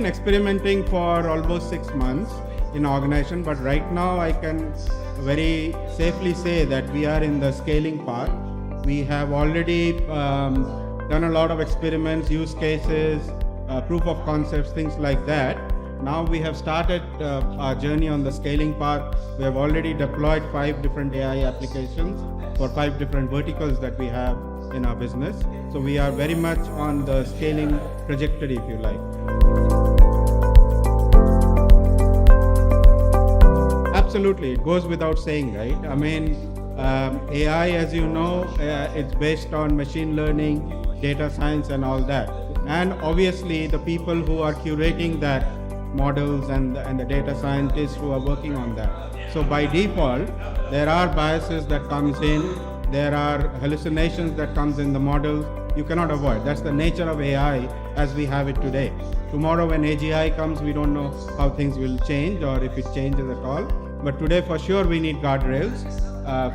been experimenting for almost 6 months in organization, but right now I can very safely say that we are in the scaling part. We have already done a lot of experiments, use cases, proof of concepts, things like that. Now we have started our journey on the scaling part. We have already deployed 5 different AI applications for 5 different verticals that we have in our business. So we are very much on the scaling trajectory, if you like. Absolutely, it goes without saying, right? I mean, AI, as you know, it's based on machine learning, data science and all that. And obviously the people who are curating that, models and the data scientists who are working on that. So by default, there are biases that comes in, there are hallucinations that comes in the model. You cannot avoid. That's the nature of AI as we have it today. Tomorrow when AGI comes, we don't know how things will change or if it changes at all. But today for sure we need guardrails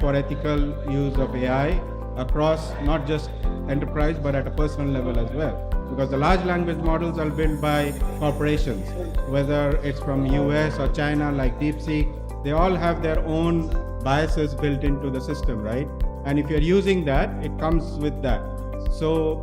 for ethical use of AI across not just enterprise but at a personal level as well. Because the large language models are built by corporations, whether it's from US or China like DeepSeek, they all have their own biases built into the system, right? And if you're using that, it comes with that. So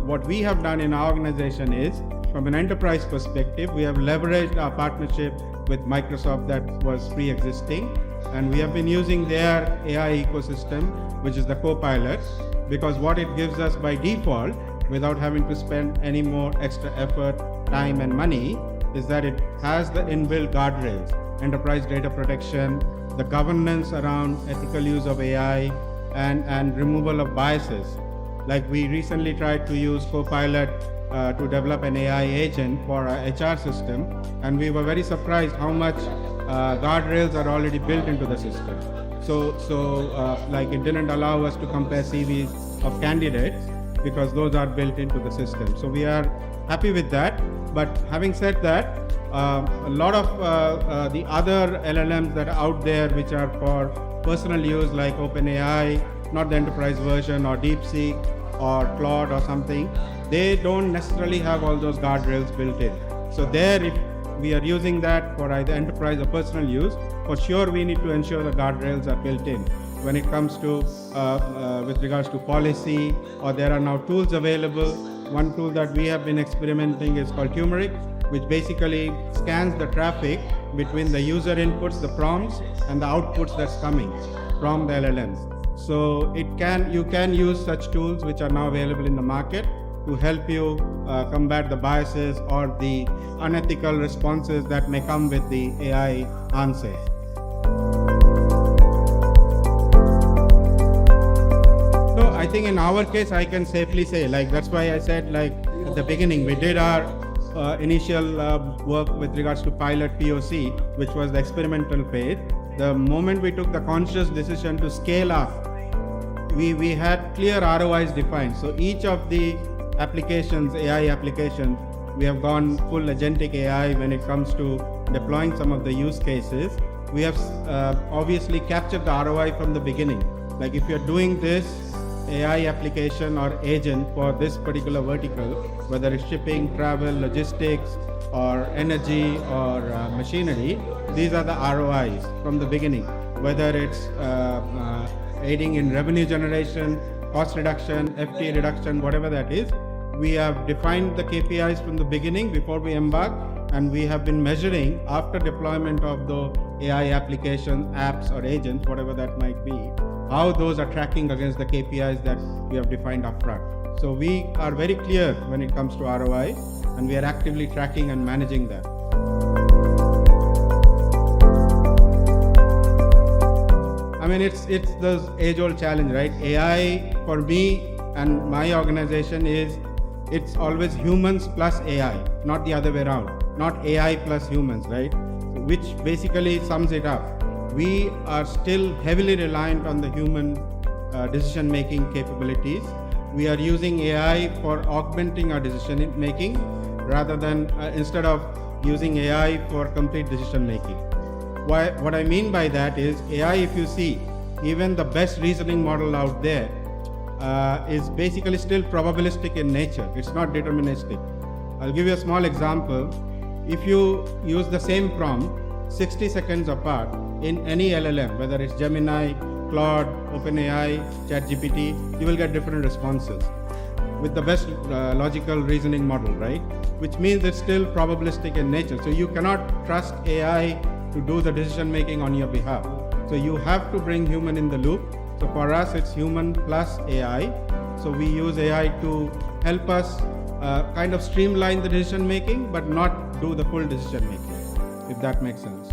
what we have done in our organization is, from an enterprise perspective, we have leveraged our partnership with Microsoft that was pre-existing, and we have been using their AI ecosystem, which is the Copilot, because what it gives us by default, without having to spend any more extra effort, time and money, is that it has the inbuilt guardrails, enterprise data protection, the governance around ethical use of AI, and removal of biases. Like we recently tried to use Copilot to develop an AI agent for our HR system, and we were very surprised how much guardrails are already built into the system. So like it didn't allow us to compare CVs of candidates because those are built into the system. So we are happy with that. But having said that, a lot of the other LLMs that are out there which are for personal use like OpenAI, not the enterprise version, or DeepSeek or Claude or something, they don't necessarily have all those guardrails built in. So there, if we are using that for either enterprise or personal use, for sure we need to ensure the guardrails are built in. When it comes to, with regards to policy, or there are now tools available. One tool that we have been experimenting is called Turmeric, which basically scans the traffic between the user inputs, the prompts, and the outputs that's coming from the LLMs. So you can use such tools which are now available in the market to help you combat the biases or the unethical responses that may come with the AI answers. So I think in our case, I can safely say, like that's why I said, like at the beginning, we did our initial work with regards to pilot POC, which was the experimental phase. The moment we took the conscious decision to scale up, we had clear ROIs defined. So each of the applications, AI applications, we have gone full agentic AI when it comes to deploying some of the use cases. We have obviously captured the ROI from the beginning. Like if you're doing this AI application or agent for this particular vertical, whether it's shipping, travel, logistics, or energy, or machinery, these are the ROIs from the beginning. Whether it's aiding in revenue generation, cost reduction, FTE reduction, whatever that is, we have defined the KPIs from the beginning before we embark, and we have been measuring after deployment of the AI application, apps or agents, whatever that might be, how those are tracking against the KPIs that we have defined upfront. So we are very clear when it comes to ROI, and we are actively tracking and managing that. I mean, it's the age-old challenge, right? AI for me and my organization is, it's always humans plus AI, not the other way around, not AI plus humans, right? Which basically sums it up. We are still heavily reliant on the human decision-making capabilities. We are using AI for augmenting our decision-making rather than instead of using AI for complete decision-making. What I mean by that is AI, if you see, even the best reasoning model out there is basically still probabilistic in nature. It's not deterministic. I'll give you a small example. if you use the same prompt 60 seconds apart in any LLM, whether it's Gemini, Claude, OpenAI, ChatGPT, you will get different responses with the best logical reasoning model, right? Which means it's still probabilistic in nature. So you cannot trust AI to do the decision making on your behalf. So you have to bring human in the loop. So for us, it's human plus AI. So we use AI to help us kind of streamline the decision making, but not do the full decision making, if that makes sense.